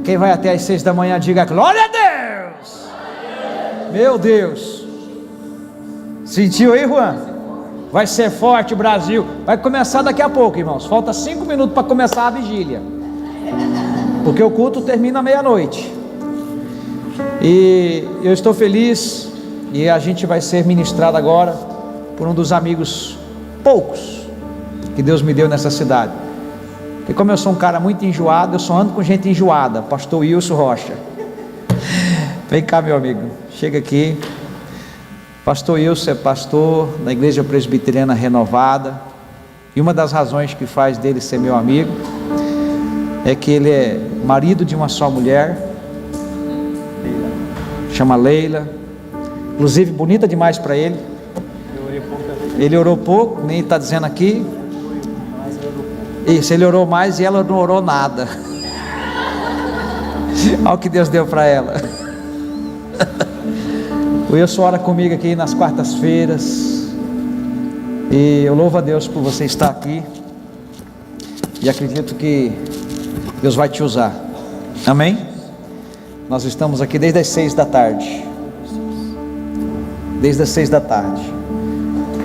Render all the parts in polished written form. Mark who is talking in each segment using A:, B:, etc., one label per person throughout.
A: Quem vai até às 6 da manhã, diga glória a Deus. Meu Deus. Sentiu aí, Juan? Vai ser forte, Brasil. Vai começar daqui a pouco, irmãos. Falta 5 minutos para começar a vigília, porque o culto termina à meia-noite. E eu estou feliz. E a gente vai ser ministrado agora por um dos amigos poucos que Deus me deu nessa cidade. E como eu sou um cara muito enjoado, eu só ando com gente enjoada. Pastor Wilson Rocha. Vem cá, meu amigo, chega aqui. Pastor Wilson é pastor da Igreja Presbiteriana Renovada, e uma das razões que faz dele ser meu amigo é que ele é marido de uma só mulher, chama Leila, inclusive bonita demais para ele. Ele orou pouco, nem está dizendo aqui. Isso, ele orou mais e ela não orou nada. Olha o que Deus deu para ela. O Wilson ora comigo aqui nas quartas-feiras, e eu louvo a Deus por você estar aqui, e acredito que Deus vai te usar, amém? Nós estamos aqui desde as 6 da tarde,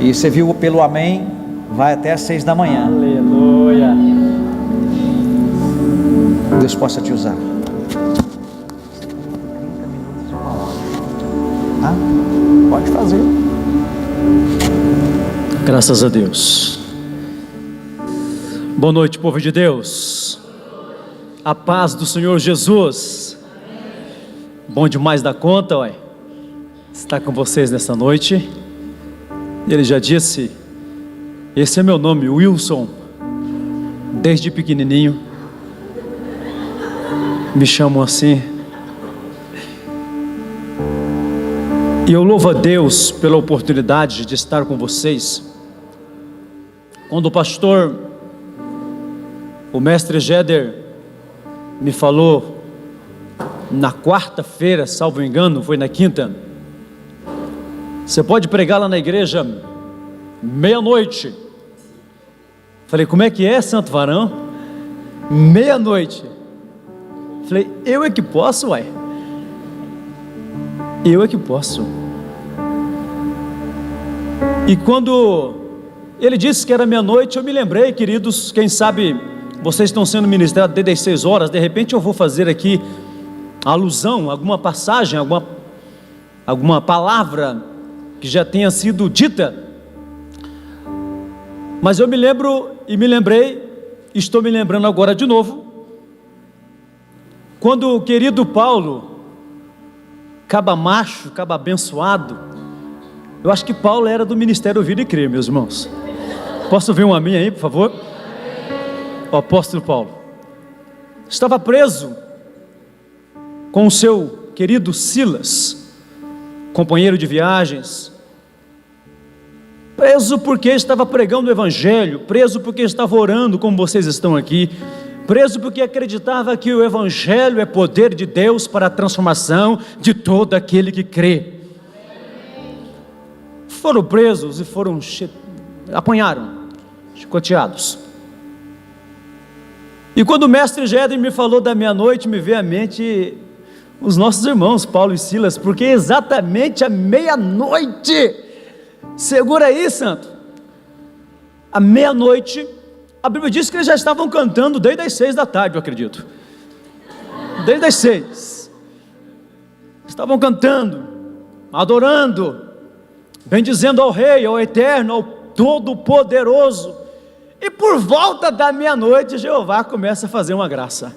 A: e você viu pelo amém, vai até as 6 da manhã.
B: Aleluia.
A: Deus possa te usar. Pode fazer.
B: Graças a Deus. Boa noite, povo de Deus. A paz do Senhor Jesus. Bom demais da conta, ué. Estar com vocês nessa noite. Ele já disse: esse é meu nome, Wilson. Desde pequenininho me chamam assim. E eu louvo a Deus pela oportunidade de estar com vocês. Quando o mestre Jeder me falou na quarta-feira, salvo engano, foi na quinta, você pode pregar lá na igreja meia-noite. Falei, como é que é, santo varão? Meia-noite. Falei, eu é que posso, uai. Eu é que posso. E quando ele disse que era meia-noite, eu me lembrei, queridos, quem sabe vocês estão sendo ministrados desde as 6 horas, de repente eu vou fazer aqui alusão, alguma passagem, alguma palavra que já tenha sido dita, mas eu me lembro e me lembrei, estou me lembrando agora de novo, quando o querido Paulo, caba macho, caba abençoado, eu acho que Paulo era do Ministério Vida e Crer, meus irmãos. Posso ver um amém aí, por favor? O apóstolo Paulo estava preso com o seu querido Silas, companheiro de viagens, preso porque estava pregando o evangelho, preso porque estava orando como vocês estão aqui, preso porque acreditava que o evangelho é poder de Deus para a transformação de todo aquele que crê. Foram presos e foram apanharam, chicoteados. E quando o mestre Jeder me falou da meia-noite, me veio à mente os nossos irmãos Paulo e Silas, porque exatamente à meia-noite, segura aí, santo, à meia-noite, a Bíblia diz que eles já estavam cantando desde as 6 da tarde, eu acredito, desde as 6, estavam cantando, adorando, bendizendo ao Rei, ao Eterno, ao Todo-Poderoso, e por volta da meia-noite, Jeová começa a fazer uma graça,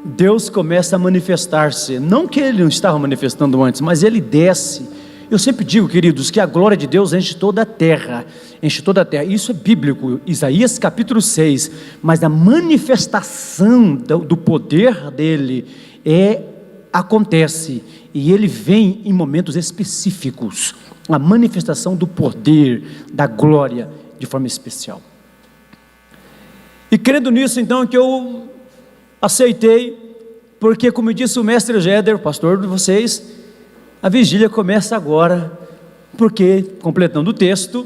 B: Deus começa a manifestar-se, não que Ele não estava manifestando antes, mas Ele desce. Eu sempre digo, queridos, que a glória de Deus enche toda a terra, isso é bíblico, Isaías capítulo 6, mas a manifestação do poder dEle acontece, e Ele vem em momentos específicos, a manifestação do poder, da glória, de forma especial. E crendo nisso, então, que eu aceitei, porque como disse o mestre Jeder, o pastor de vocês, a vigília começa agora, porque, completando o texto,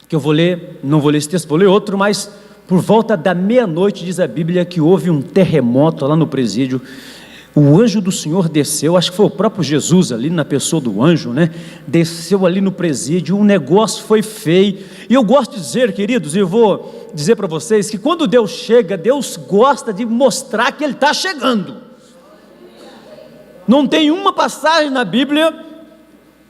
B: que eu vou ler, não vou ler esse texto, vou ler outro, mas por volta da meia-noite, diz a Bíblia, que houve um terremoto lá no presídio, o anjo do Senhor desceu, acho que foi o próprio Jesus ali na pessoa do anjo, né? Desceu ali no presídio, um negócio foi feio. E eu gosto de dizer, queridos, e eu vou dizer para vocês, que quando Deus chega, Deus gosta de mostrar que Ele está chegando. Não tem uma passagem na Bíblia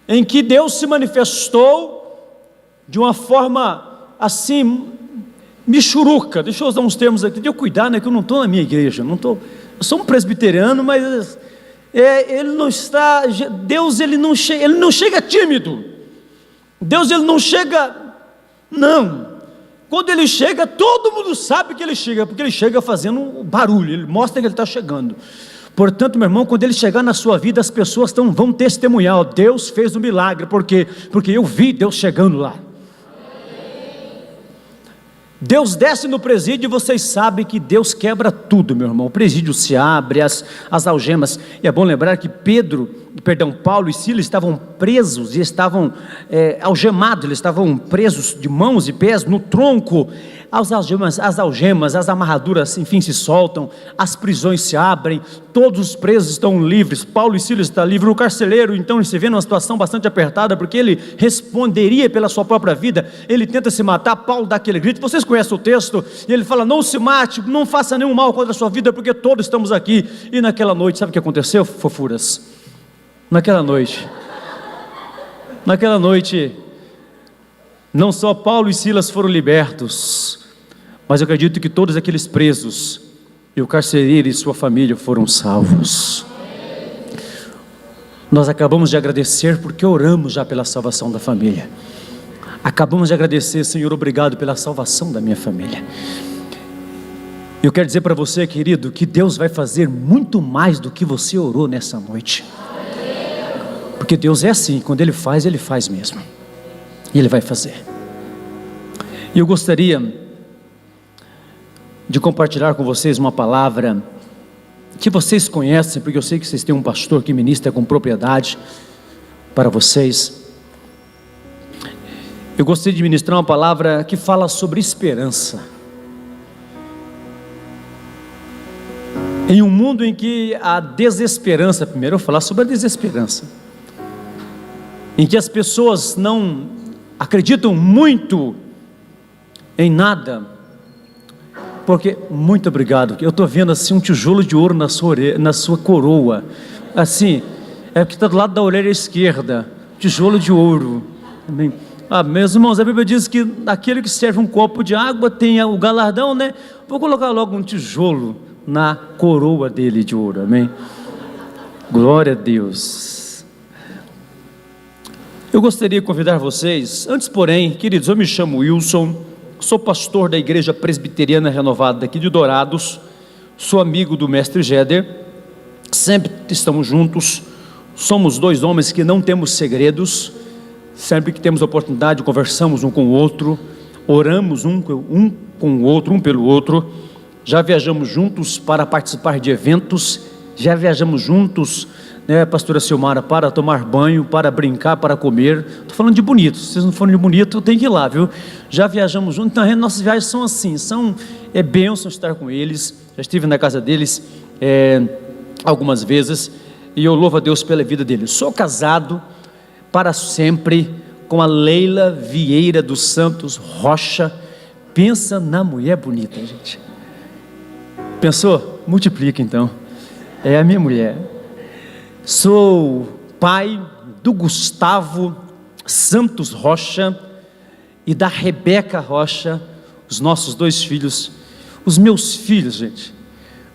B: em que Deus se manifestou de uma forma assim, michuruca. Deixa eu usar uns termos aqui, de eu cuidar, né, que eu não estou na minha igreja, eu sou um presbiteriano, mas ele não está, Deus ele não chega tímido, Deus ele não chega, não, quando Ele chega, todo mundo sabe que Ele chega, porque Ele chega fazendo barulho, Ele mostra que Ele está chegando. Portanto, meu irmão, quando Ele chegar na sua vida, as pessoas vão testemunhar, Deus fez um milagre, porque eu vi Deus chegando lá. Deus desce no presídio e vocês sabem que Deus quebra tudo, meu irmão. O presídio se abre, as algemas, e é bom lembrar que Paulo e Silas estavam presos, e estavam algemados, eles estavam presos de mãos e pés no tronco. As algemas, as amarraduras, enfim, se soltam, as prisões se abrem, todos os presos estão livres. Paulo e Silas estão livres, o carcereiro então ele se vê numa situação bastante apertada, porque ele responderia pela sua própria vida, ele tenta se matar. Paulo dá aquele grito, vocês conhecem o texto, e ele fala: não se mate, não faça nenhum mal contra a sua vida, porque todos estamos aqui. E naquela noite, sabe o que aconteceu, fofuras? Naquela noite, não só Paulo e Silas foram libertos, mas eu acredito que todos aqueles presos e o carcereiro e sua família foram salvos. Nós acabamos de agradecer porque oramos já pela salvação da família. Acabamos de agradecer, Senhor, obrigado pela salvação da minha família. Eu quero dizer para você, querido, que Deus vai fazer muito mais do que você orou nessa noite. Porque Deus é assim, quando Ele faz mesmo. E Ele vai fazer. E eu gostaria de compartilhar com vocês uma palavra que vocês conhecem, porque eu sei que vocês têm um pastor que ministra com propriedade para vocês. Eu gostaria de ministrar uma palavra que fala sobre esperança. Em um mundo em que a desesperança, primeiro eu vou falar sobre a desesperança, em que as pessoas não acreditam muito em nada, porque, muito obrigado, eu estou vendo assim um tijolo de ouro na sua coroa, assim, é porque está do lado da orelha esquerda, tijolo de ouro, amém? Meus irmãos, a Bíblia diz que aquele que serve um copo de água tem o galardão, né? Vou colocar logo um tijolo na coroa dele de ouro, amém? Glória a Deus. Eu gostaria de convidar vocês, antes porém, queridos, eu me chamo Wilson, sou pastor da Igreja Presbiteriana Renovada daqui de Dourados, sou amigo do mestre Jeder, sempre estamos juntos, somos dois homens que não temos segredos, sempre que temos oportunidade conversamos um com o outro, oramos um com o outro, um pelo outro, já viajamos juntos para participar de eventos, já viajamos juntos, né, pastora Silmara, para tomar banho, para brincar, para comer. Estou falando de bonito, se vocês não forem de bonito, tem que ir lá, viu? Já viajamos juntos, então nossas viagens são assim, é bênção estar com eles. Já estive na casa deles algumas vezes, e eu louvo a Deus pela vida deles. Sou casado para sempre com a Leila Vieira dos Santos Rocha. Pensa na mulher bonita, gente. Pensou? Multiplica então. É a minha mulher. Sou pai do Gustavo Santos Rocha e da Rebeca Rocha, os nossos dois filhos, os meus filhos, gente.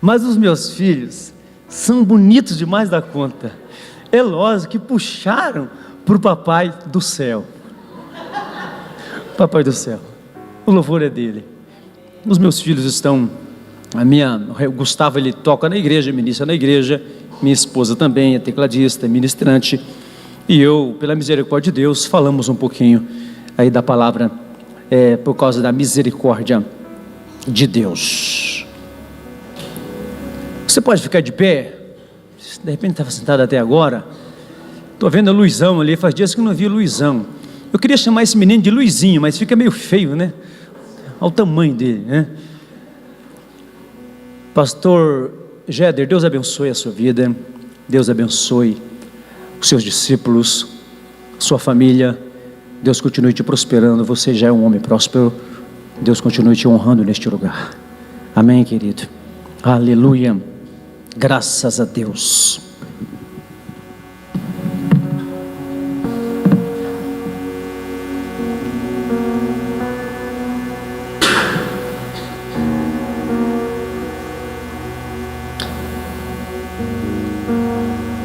B: Mas os meus filhos são bonitos demais da conta. É lógico que puxaram para o papai do céu. Papai do céu, o louvor é dele. Os meus filhos estão, o Gustavo ele toca na igreja, ministra na igreja, minha esposa também é tecladista, é ministrante, e eu, pela misericórdia de Deus, falamos um pouquinho aí da palavra, por causa da misericórdia de Deus. Você pode ficar de pé? De repente estava sentado até agora. Estou vendo o Luizão ali, faz dias que eu não vi o Luizão. Eu queria chamar esse menino de Luizinho, mas fica meio feio, né? Olha o tamanho dele, né? Pastor Jéder, Deus abençoe a sua vida, Deus abençoe os seus discípulos, sua família, Deus continue te prosperando, você já é um homem próspero, Deus continue te honrando neste lugar. Amém, querido? Aleluia, graças a Deus.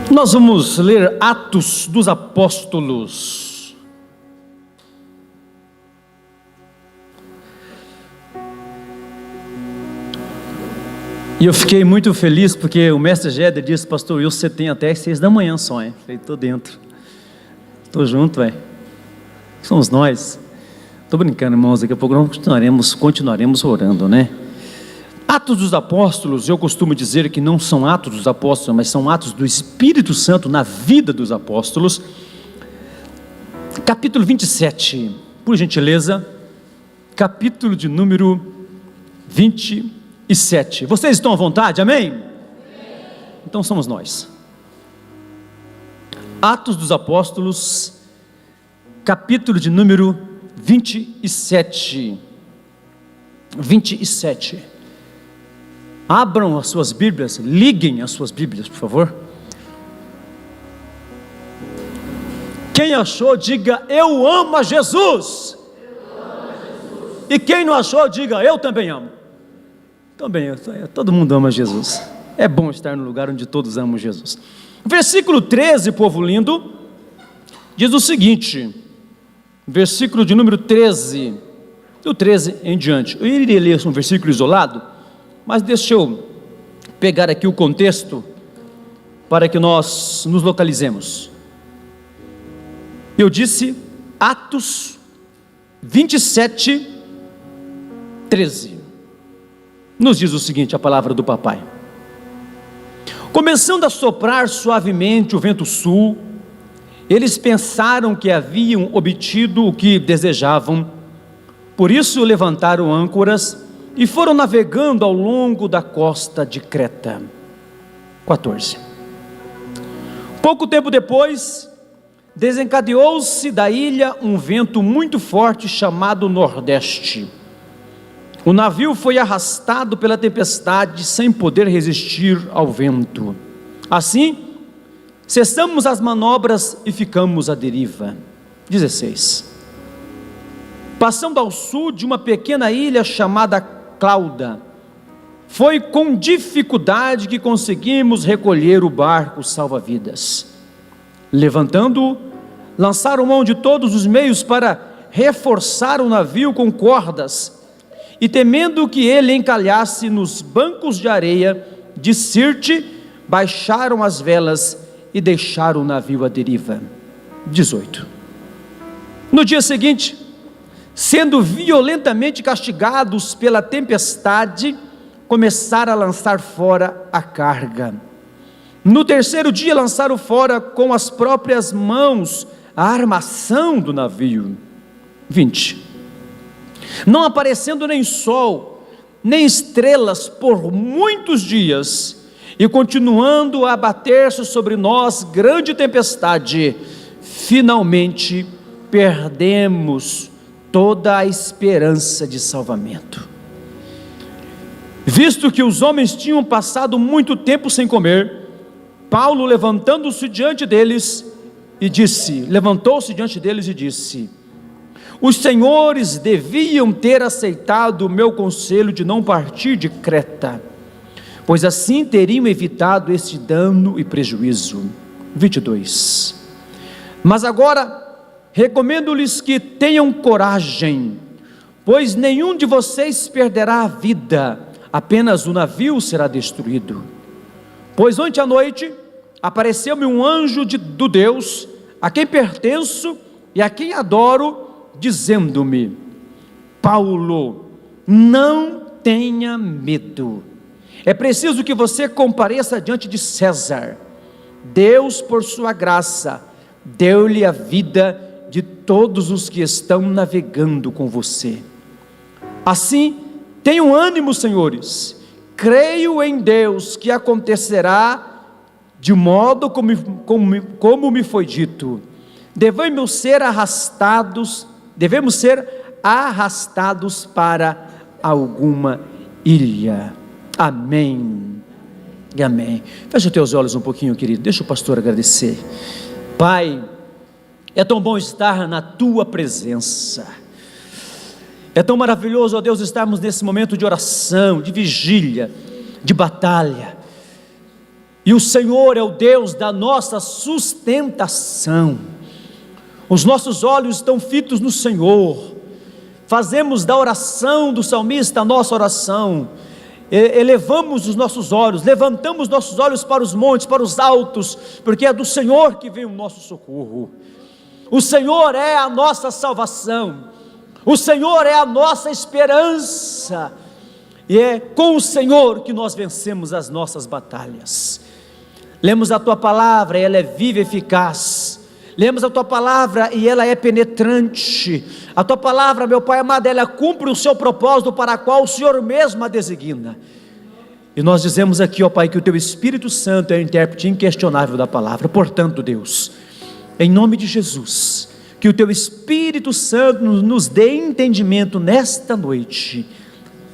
B: Nós vamos ler Atos dos Apóstolos. E eu fiquei muito feliz porque o mestre Jéder disse: pastor Wilson, você tem até 6 da manhã só, hein? Falei, tô dentro, tô junto, velho. Somos nós. Tô brincando, irmãos, daqui a pouco nós continuaremos orando, né? Atos dos Apóstolos, eu costumo dizer que não são atos dos apóstolos, mas são atos do Espírito Santo na vida dos apóstolos. Capítulo 27, por gentileza, capítulo de número 27. Vocês estão à vontade, amém? Então somos nós. Atos dos Apóstolos, capítulo de número 27. 27. Abram as suas Bíblias, liguem as suas Bíblias, por favor. Quem achou, diga: eu amo a Jesus. E quem não achou, diga: eu também amo. Também, todo mundo ama Jesus. É bom estar no lugar onde todos amam Jesus. Versículo 13, povo lindo, diz o seguinte, versículo de número 13, do 13 em diante. Eu iria ler um versículo isolado, mas deixa eu pegar aqui o contexto para que nós nos localizemos. Eu disse Atos 27, 13. Nos diz o seguinte, a palavra do papai: começando a soprar suavemente o vento sul, eles pensaram que haviam obtido o que desejavam, por isso levantaram âncoras e foram navegando ao longo da costa de Creta. 14. Pouco tempo depois, desencadeou-se da ilha um vento muito forte chamado Nordeste. O navio foi arrastado pela tempestade sem poder resistir ao vento. Assim, cessamos as manobras e ficamos à deriva. 16. Passando ao sul de uma pequena ilha chamada Clauda, foi com dificuldade que conseguimos recolher o barco salva-vidas. Levantando-o, lançaram mão de todos os meios para reforçar o navio com cordas, e temendo que ele encalhasse nos bancos de areia de Sirte, baixaram as velas e deixaram o navio à deriva. 18. No dia seguinte, sendo violentamente castigados pela tempestade, começaram a lançar fora a carga. No terceiro dia lançaram fora com as próprias mãos a armação do navio. 20. Não aparecendo nem sol, nem estrelas por muitos dias, e continuando a abater-se sobre nós grande tempestade, finalmente perdemos toda a esperança de salvamento. Visto que os homens tinham passado muito tempo sem comer, Paulo levantou-se diante deles e disse: os senhores deviam ter aceitado o meu conselho de não partir de Creta, pois assim teriam evitado este dano e prejuízo. 22. Mas agora recomendo-lhes que tenham coragem, pois nenhum de vocês perderá a vida, apenas o navio será destruído. Pois ontem à noite apareceu-me um anjo do Deus, a quem pertenço e a quem adoro, dizendo-me: Paulo, não tenha medo, é preciso que você compareça diante de César. Deus, por sua graça, deu-lhe a vida de todos os que estão navegando com você. Assim, tenham ânimo, senhores, creio em Deus que acontecerá de modo como me foi dito. Devemos ser arrastados para alguma ilha. Amém e amém. Feche os teus olhos um pouquinho, querido, deixa o pastor agradecer. Pai, é tão bom estar na tua presença, é tão maravilhoso, ó Deus, estarmos nesse momento de oração, de vigília, de batalha, e o Senhor é o Deus da nossa sustentação. Os nossos olhos estão fitos no Senhor, fazemos da oração do salmista a nossa oração, elevamos os nossos olhos, levantamos nossos olhos para os montes, para os altos, porque é do Senhor que vem o nosso socorro. O Senhor é a nossa salvação, o Senhor é a nossa esperança, e é com o Senhor que nós vencemos as nossas batalhas. Lemos a tua palavra e ela é viva e eficaz. Lemos a tua palavra e ela é penetrante. A tua palavra, meu Pai amado, ela cumpre o seu propósito para a qual o Senhor mesmo a designa. E nós dizemos aqui, ó Pai, que o teu Espírito Santo é o intérprete inquestionável da palavra. Portanto, Deus, em nome de Jesus, que o teu Espírito Santo nos dê entendimento nesta noite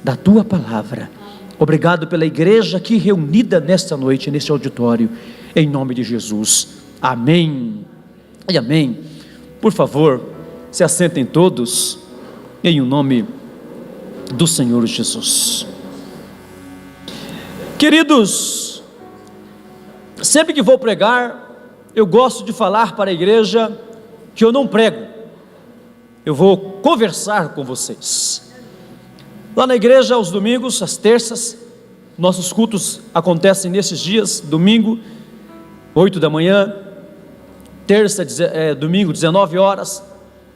B: da tua palavra. Obrigado pela igreja aqui reunida nesta noite, neste auditório, em nome de Jesus. Amém e amém. Por favor, se assentem todos, em o nome do Senhor Jesus. Queridos, sempre que vou pregar, eu gosto de falar para a igreja que eu não prego, eu vou conversar com vocês. Lá na igreja, aos domingos, às terças, nossos cultos acontecem nesses dias: domingo, 8 da manhã, domingo, 19 horas,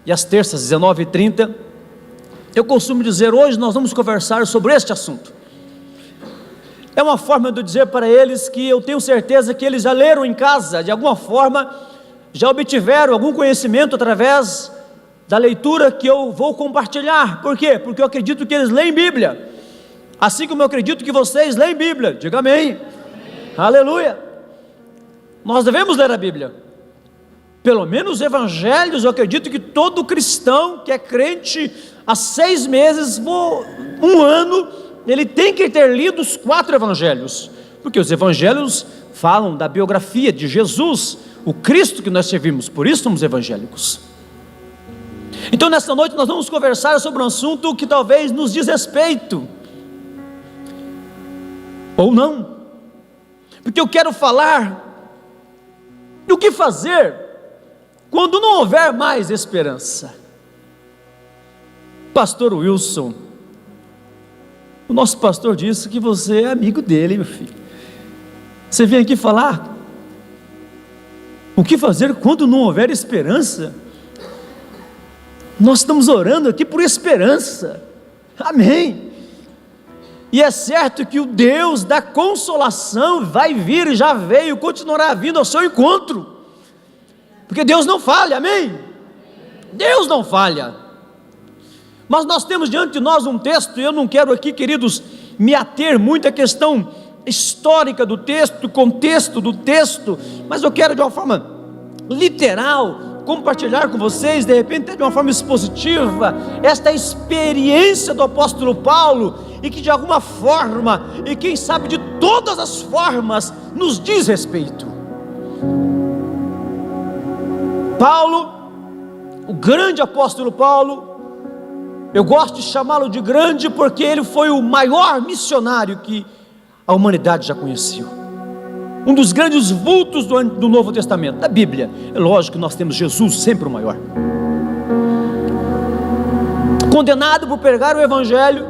B: e às terças, 19h30. Eu costumo dizer: hoje nós vamos conversar sobre este assunto. É uma forma de eu dizer para eles que eu tenho certeza que eles já leram em casa, de alguma forma, já obtiveram algum conhecimento através da leitura que eu vou compartilhar. Por quê? Porque eu acredito que eles leem Bíblia, assim como eu acredito que vocês leem Bíblia. Diga amém. Amém. Aleluia. Nós devemos ler a Bíblia, pelo menos os evangelhos. Eu acredito que todo cristão que é crente há 6 meses, um ano, ele tem que ter lido os 4 evangelhos, porque os evangelhos falam da biografia de Jesus, o Cristo que nós servimos, por isso somos evangélicos. Então nesta noite nós vamos conversar sobre um assunto que talvez nos diz respeito, ou não, porque eu quero falar do que fazer quando não houver mais esperança. Pastor Wilson, o nosso pastor disse que você é amigo dele, meu filho. Você vem aqui falar o que fazer quando não houver esperança? Nós estamos orando aqui por esperança, amém. E é certo que o Deus da consolação vai vir, já veio, continuará vindo ao seu encontro, porque Deus não falha, amém? Deus não falha. Mas nós temos diante de nós um texto, e eu não quero aqui, queridos, me ater muito à questão histórica do texto, do contexto do texto, mas eu quero de uma forma literal compartilhar com vocês, de repente de uma forma expositiva, esta experiência do apóstolo Paulo, e que de alguma forma, e quem sabe de todas as formas, nos diz respeito. Paulo, o grande apóstolo Paulo, eu gosto de chamá-lo de grande porque ele foi o maior missionário que a humanidade já conheceu, um dos grandes vultos do Novo Testamento, da Bíblia. É lógico que nós temos Jesus, sempre o maior. Condenado por pregar o Evangelho,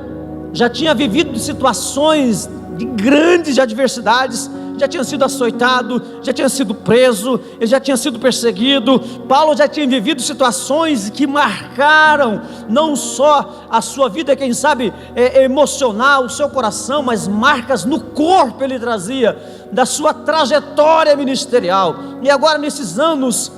B: já tinha vivido situações de grandes adversidades, já tinha sido açoitado, já tinha sido preso, ele já tinha sido perseguido. Paulo já tinha vivido situações que marcaram não só a sua vida, quem sabe emocional, o seu coração, mas marcas no corpo ele trazia da sua trajetória ministerial. E agora nesses anos,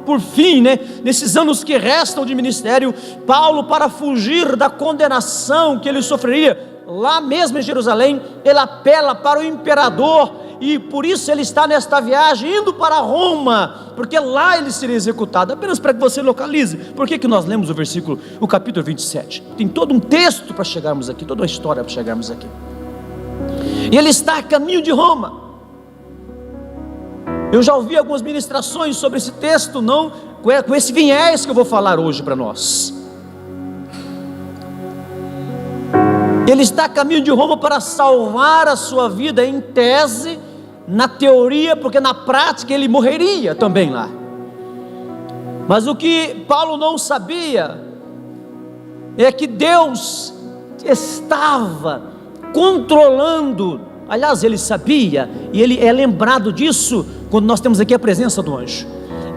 B: por fim, nesses anos que restam de ministério, Paulo, para fugir da condenação que ele sofreria, lá mesmo em Jerusalém, ele apela para o imperador, e por isso ele está nesta viagem, indo para Roma, porque lá ele seria executado. Apenas para que você localize, por que nós lemos o capítulo 27? Tem todo um texto para chegarmos aqui, toda uma história para chegarmos aqui. E ele está a caminho de Roma. Eu já ouvi algumas ministrações sobre esse texto, não com esse viés que eu vou falar hoje para nós. Ele está a caminho de Roma para salvar a sua vida, em tese, na teoria, porque na prática ele morreria também lá. Mas o que Paulo não sabia é que Deus estava controlando. Aliás, ele sabia, e ele é lembrado disso quando nós temos aqui a presença do anjo.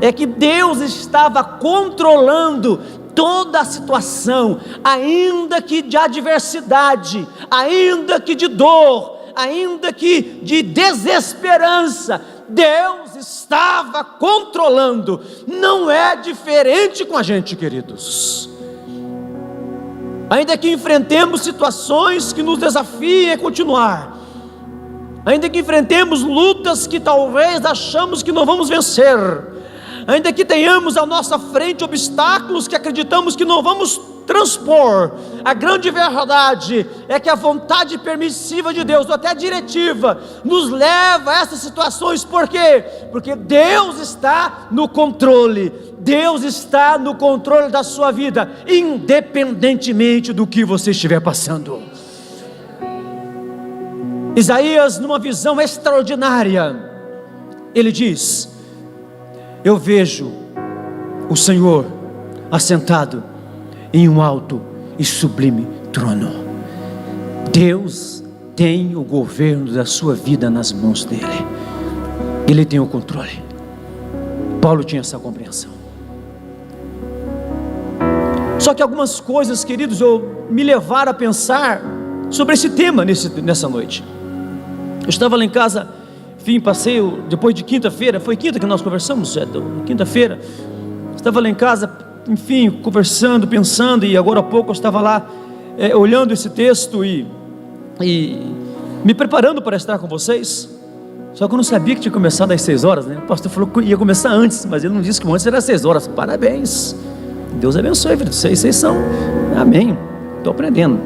B: É que Deus estava controlando toda a situação, ainda que de adversidade, ainda que de dor, ainda que de desesperança, Deus estava controlando. Não é diferente com a gente, queridos. Ainda que enfrentemos situações que nos desafiem a continuar, ainda que enfrentemos lutas que talvez achamos que não vamos vencer, ainda que tenhamos à nossa frente obstáculos que acreditamos que não vamos transpor, a grande verdade é que a vontade permissiva de Deus, ou até diretiva, nos leva a essas situações. Por quê? Porque Deus está no controle. Deus está no controle da sua vida, independentemente do que você estiver passando. Isaías, numa visão extraordinária, ele diz: eu vejo o Senhor assentado em um alto e sublime trono. Deus tem o governo da sua vida nas mãos dele. Ele tem o controle. Paulo tinha essa compreensão. Só que algumas coisas, queridos, me levaram a pensar sobre esse tema nessa noite. Eu estava lá em casa, enfim, passeio depois de quinta-feira. Foi quinta que nós conversamos, quinta-feira. Estava lá em casa, enfim, conversando, pensando, e agora há pouco eu estava lá olhando esse texto e me preparando para estar com vocês. Só que eu não sabia que tinha começado às 6 horas, né? O pastor falou que ia começar antes, mas ele não disse que antes era às 6 horas. Parabéns, Deus abençoe, filho. Vocês são, amém, estou aprendendo.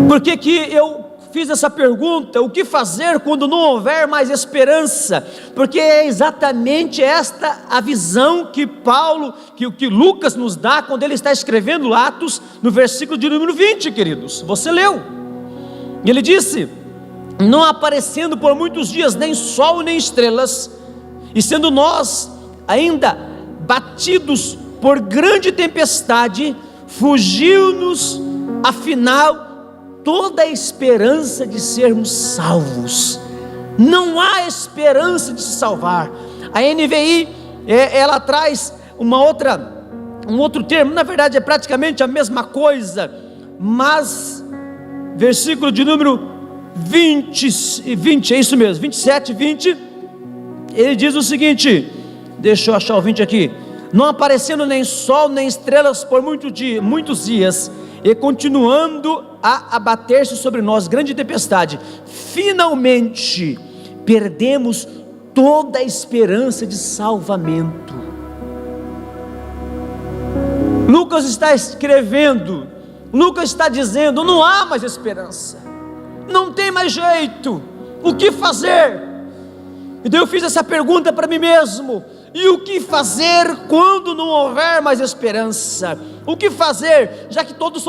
B: Por que eu fiz essa pergunta? O que fazer quando não houver mais esperança? Porque é exatamente esta a visão que que Lucas nos dá quando ele está escrevendo Atos, no versículo de número 20, queridos. Você leu, e ele disse: não aparecendo por muitos dias nem sol nem estrelas, e sendo nós ainda batidos por grande tempestade, fugiu-nos afinal toda a esperança de sermos salvos. Não há esperança de se salvar. A NVI, ela traz um outro termo, na verdade é praticamente a mesma coisa, mas versículo de número 20, é isso mesmo, 27, 20, ele diz o seguinte, deixa eu achar o 20 aqui: não aparecendo nem sol nem estrelas por muitos dias, e continuando a abater-se sobre nós grande tempestade, finalmente perdemos toda a esperança de salvamento. Lucas está escrevendo, Lucas está dizendo: não há mais esperança, não tem mais jeito, o que fazer? E daí eu fiz essa pergunta para mim mesmo: e o que fazer quando não houver mais esperança? O que fazer, já que todos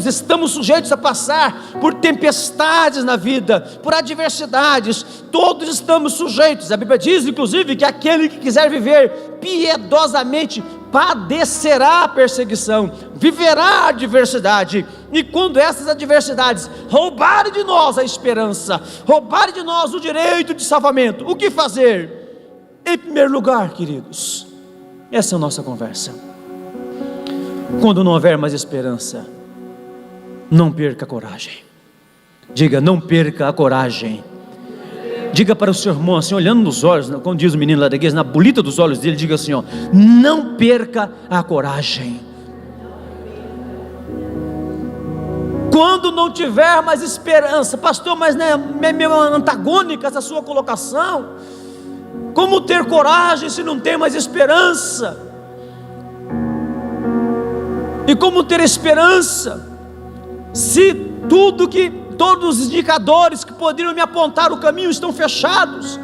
B: estamos sujeitos a passar por tempestades na vida, por adversidades, todos estamos sujeitos. A Bíblia diz inclusive que aquele que quiser viver piedosamente padecerá a perseguição, viverá a adversidade. E quando essas adversidades roubarem de nós a esperança, roubarem de nós o direito de salvamento, o que fazer? Em primeiro lugar, queridos, essa é a nossa conversa. Quando não houver mais esperança, não perca a coragem. Diga: não perca a coragem. Diga para o seu irmão assim, olhando nos olhos, como diz o menino lá da igreja, na bolita dos olhos dele, diga assim: não perca a coragem. Quando não tiver mais esperança, pastor, mas não é meio antagônica essa sua colocação? Como ter coragem se não tem mais esperança? E como ter esperança se todos os indicadores que poderiam me apontar o caminho estão fechados?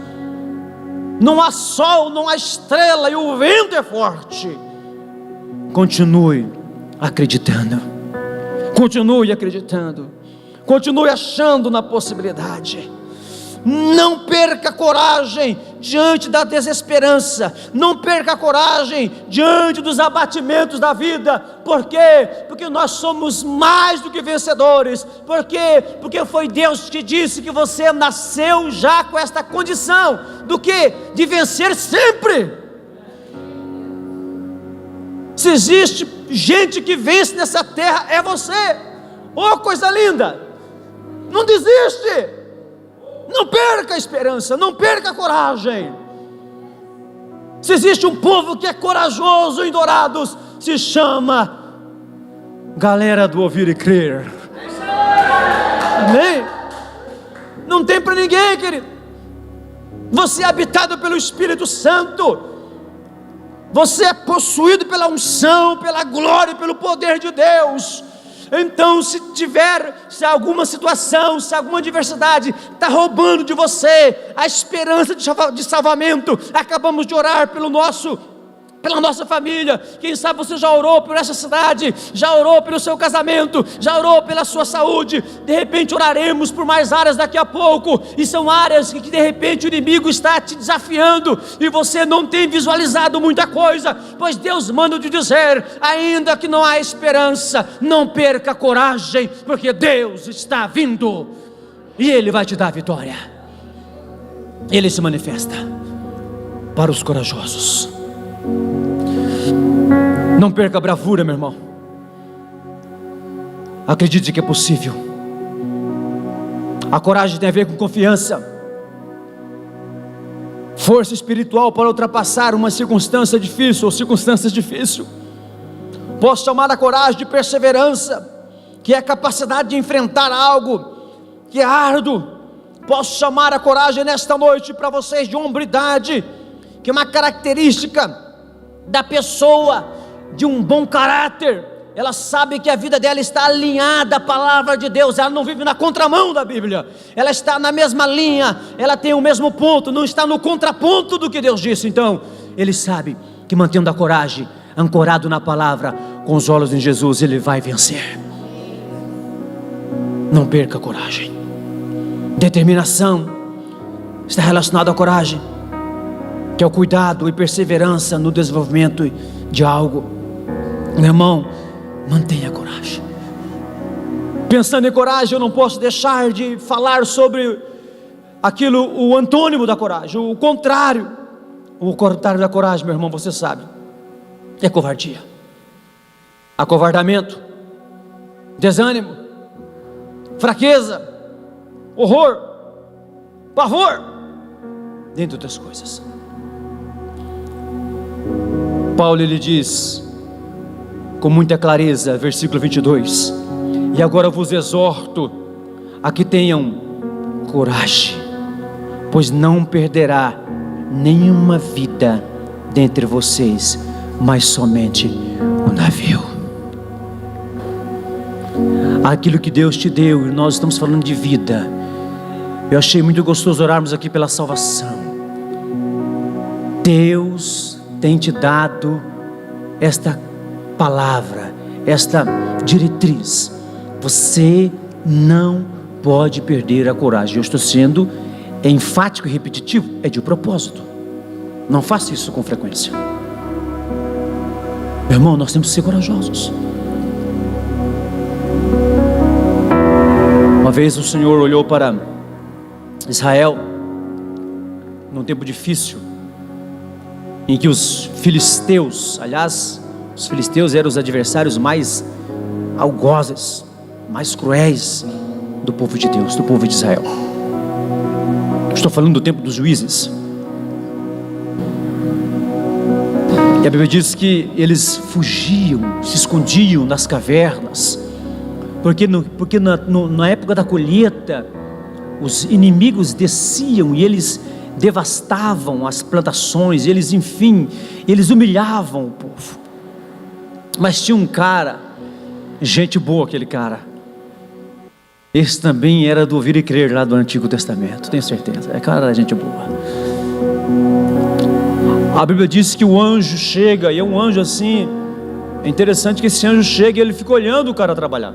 B: Não há sol, não há estrela e o vento é forte. Continue acreditando, continue acreditando, continue achando na possibilidade. Não perca coragem diante da desesperança, não perca coragem diante dos abatimentos da vida. Por quê? Porque nós somos mais do que vencedores. Por quê? Porque foi Deus que disse que você nasceu já com esta condição, do que? De vencer sempre. Se existe gente que vence nessa terra, é você. Oh, coisa linda! Não desiste. Não perca a esperança, não perca a coragem. Se existe um povo que é corajoso em Dourados, se chama galera do ouvir e crer. Amém? Não tem para ninguém, querido. Você é habitado pelo Espírito Santo, você é possuído pela unção, pela glória e pelo poder de Deus. Então, se alguma situação, se alguma adversidade está roubando de você a esperança de salvamento, acabamos de orar pela nossa família. Quem sabe você já orou por essa cidade, já orou pelo seu casamento, já orou pela sua saúde. De repente oraremos por mais áreas daqui a pouco, e são áreas que de repente o inimigo está te desafiando e você não tem visualizado muita coisa, pois Deus manda te dizer: ainda que não há esperança, não perca a coragem, porque Deus está vindo e Ele vai te dar a vitória. Ele se manifesta para os corajosos. Não perca a bravura, meu irmão. Acredite que é possível. A coragem tem a ver com confiança, força espiritual para ultrapassar uma circunstância difícil ou circunstâncias difíceis. Posso chamar a coragem de perseverança, que é a capacidade de enfrentar algo que é árduo. Posso chamar a coragem nesta noite para vocês de hombridade, que é uma característica da pessoa de um bom caráter. Ela sabe que a vida dela está alinhada à palavra de Deus, ela não vive na contramão da Bíblia, ela está na mesma linha, ela tem o mesmo ponto, não está no contraponto do que Deus disse. Então, ele sabe que mantendo a coragem, ancorado na palavra, com os olhos em Jesus, ele vai vencer. Não perca a coragem. Determinação está relacionado à coragem, que é o cuidado e perseverança no desenvolvimento de algo. Meu irmão, mantenha a coragem. Pensando em coragem, eu não posso deixar de falar sobre aquilo, o antônimo da coragem, o contrário. O contrário da coragem, meu irmão, você sabe, é covardia, acovardamento, desânimo, fraqueza, horror, pavor, dentre outras coisas. Paulo, ele diz com muita clareza, versículo 22: e agora eu vos exorto a que tenham coragem, pois não perderá nenhuma vida dentre vocês, mas somente o navio. Aquilo que Deus te deu, e nós estamos falando de vida. Eu achei muito gostoso orarmos aqui pela salvação. Deus tem te dado esta palavra, esta diretriz. Você não pode perder a coragem. Eu estou sendo enfático e repetitivo, é de propósito. Não faça isso com frequência. Meu irmão, nós temos que ser corajosos. Uma vez o Senhor olhou para Israel num tempo difícil, em que os filisteus, aliás, os filisteus eram os adversários mais algozes, mais cruéis do povo de Deus, do povo de Israel. Estou falando do tempo dos juízes. E a Bíblia diz que eles fugiam, se escondiam nas cavernas, Porque na época da colheita, os inimigos desciam e eles devastavam as plantações, eles humilhavam o povo. Mas tinha um cara, gente boa aquele cara, esse também era do ouvir e crer lá do Antigo Testamento, tenho certeza, cara era gente boa. A Bíblia diz que o anjo chega, e é um anjo assim, é interessante que esse anjo chega e ele fica olhando o cara trabalhar.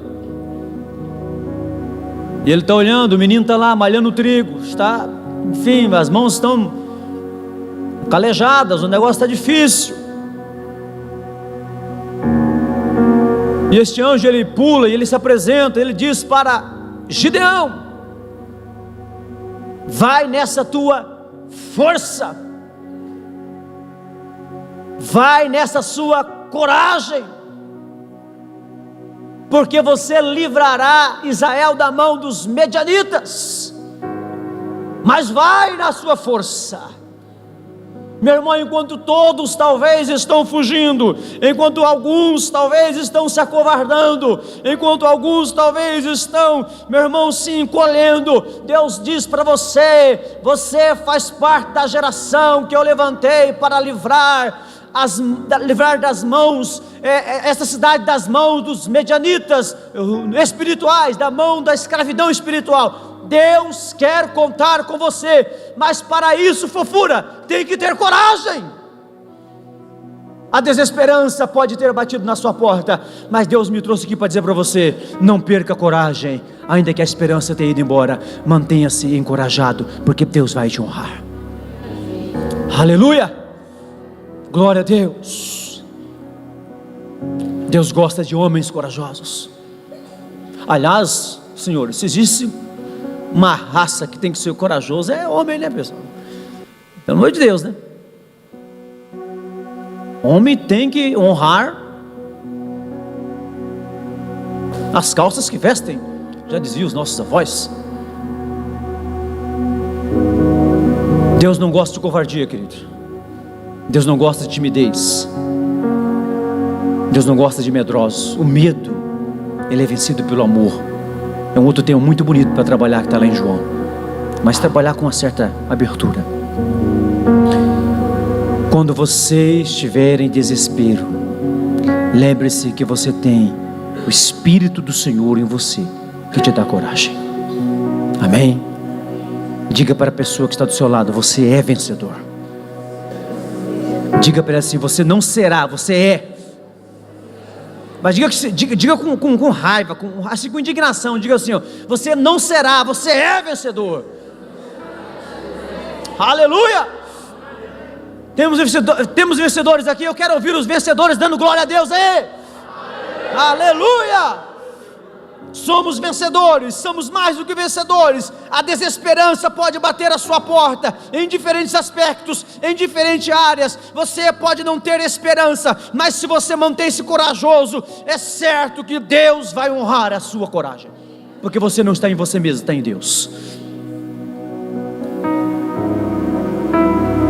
B: E ele está olhando, o menino está lá malhando trigo, enfim, as mãos estão calejadas, o negócio está difícil. E este anjo, ele pula e ele se apresenta, ele diz para Gideão: vai nessa tua força, vai nessa sua coragem, porque você livrará Israel da mão dos medianitas. Mas vai na sua força. Meu irmão, enquanto todos talvez estão fugindo, enquanto alguns talvez estão se acovardando, enquanto alguns talvez estão, meu irmão, se encolhendo, Deus diz para você: você faz parte da geração que eu levantei para livrar das mãos, essa cidade das mãos dos medianitas espirituais, da mão da escravidão espiritual. Deus quer contar com você, mas para isso, fofura, tem que ter coragem. A desesperança pode ter batido na sua porta, mas Deus me trouxe aqui para dizer para você: não perca a coragem, ainda que a esperança tenha ido embora, mantenha-se encorajado, porque Deus vai te honrar. Aleluia, glória a Deus. Deus gosta de homens corajosos. Aliás, senhores, se existe uma raça que tem que ser corajoso, é homem, né, pessoal? Pelo amor de Deus, né? Homem tem que honrar as calças que vestem, já diziam os nossos avós. Deus não gosta de covardia, querido. Deus não gosta de timidez. Deus não gosta de medrosos. O medo, ele é vencido pelo amor. É um outro tema muito bonito para trabalhar, que está lá em João, mas trabalhar com uma certa abertura. Quando você estiver em desespero, lembre-se que você tem o Espírito do Senhor em você, que te dá coragem. Amém? Diga para a pessoa que está do seu lado: você é vencedor. Diga para ela assim: você não será, você é. Mas diga com raiva, assim, com indignação. Diga assim: ó, você não será, você é vencedor. Aleluia. Temos vencedores aqui. Eu quero ouvir os vencedores dando glória a Deus aí. Aleluia. Somos vencedores, somos mais do que vencedores. A desesperança pode bater a sua porta em diferentes aspectos, em diferentes áreas. Você pode não ter esperança, mas se você mantém-se corajoso, é certo que Deus vai honrar a sua coragem, porque você não está em você mesmo, está em Deus.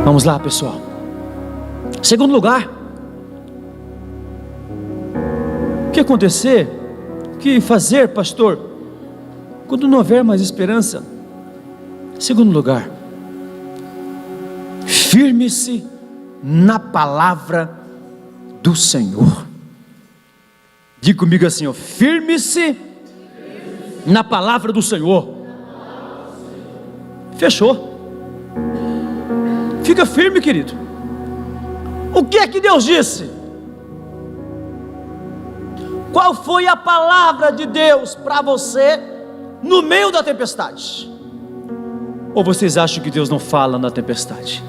B: Vamos lá, pessoal. Segundo lugar, o que acontecer? O que fazer, pastor, quando não houver mais esperança? Segundo lugar, firme-se na palavra do Senhor. Diga comigo assim: ó, firme-se na palavra do Senhor. Fechou. Fica firme, querido. O que é que Deus disse? Qual foi a palavra de Deus para você no meio da tempestade? Ou vocês acham que Deus não fala na tempestade?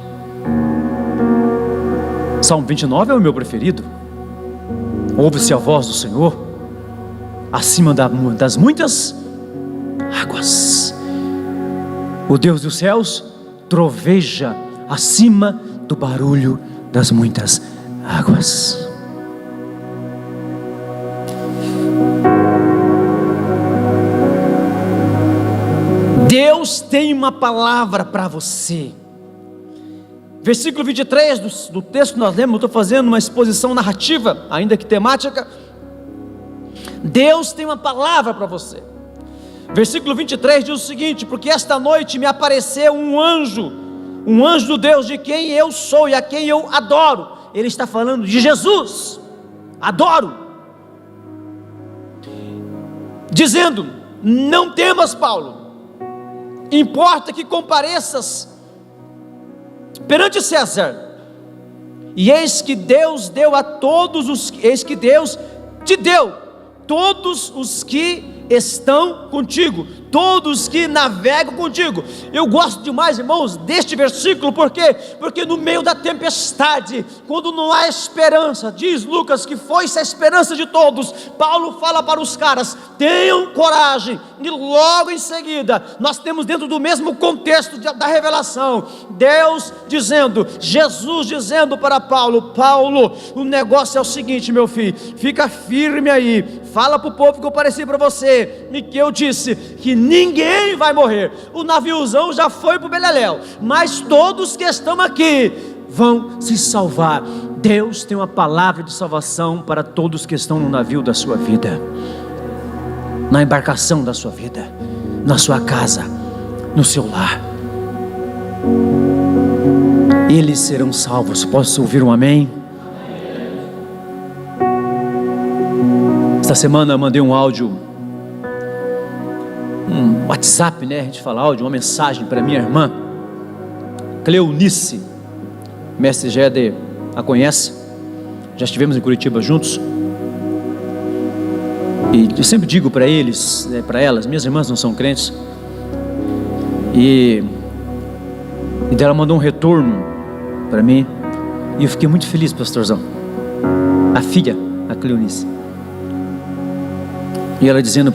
B: Salmo 29 é o meu preferido. Ouve-se a voz do Senhor acima das muitas águas. O Deus dos céus troveja acima do barulho das muitas águas. Deus tem uma palavra para você. Versículo 23 do texto que nós lemos, eu estou fazendo uma exposição narrativa, ainda que temática. Deus tem uma palavra para você. Versículo 23 diz o seguinte: porque esta noite me apareceu um anjo do Deus, de quem eu sou e a quem eu adoro. Ele está falando de Jesus, adoro, dizendo: não temas, Paulo, importa que compareças perante César, e eis que Deus te deu todos os que estão contigo, todos que navegam contigo. Eu gosto demais, irmãos, deste versículo, porque no meio da tempestade, quando não há esperança, diz Lucas que foi-se a esperança de todos, Paulo fala para os caras: tenham coragem. E logo em seguida, nós temos dentro do mesmo contexto da revelação, Deus dizendo, Jesus dizendo para Paulo: Paulo, o negócio é o seguinte, meu filho, fica firme aí, fala para o povo que eu apareci para você, e que eu disse que ninguém vai morrer. O naviozão já foi para o beleléu, mas todos que estão aqui vão se salvar. Deus tem uma palavra de salvação para todos que estão no navio da sua vida, na embarcação da sua vida, na sua casa, no seu lar. Eles serão salvos. Posso ouvir um amém? Esta semana eu mandei um áudio, um WhatsApp, né? A gente fala áudio, uma mensagem para minha irmã Cleonice. Mestre Gede a conhece, já estivemos em Curitiba juntos. E eu sempre digo para eles, para elas, minhas irmãs não são crentes, e ela mandou um retorno para mim, e eu fiquei muito feliz, pastorzão. A filha, a Cleonice, e ela dizendo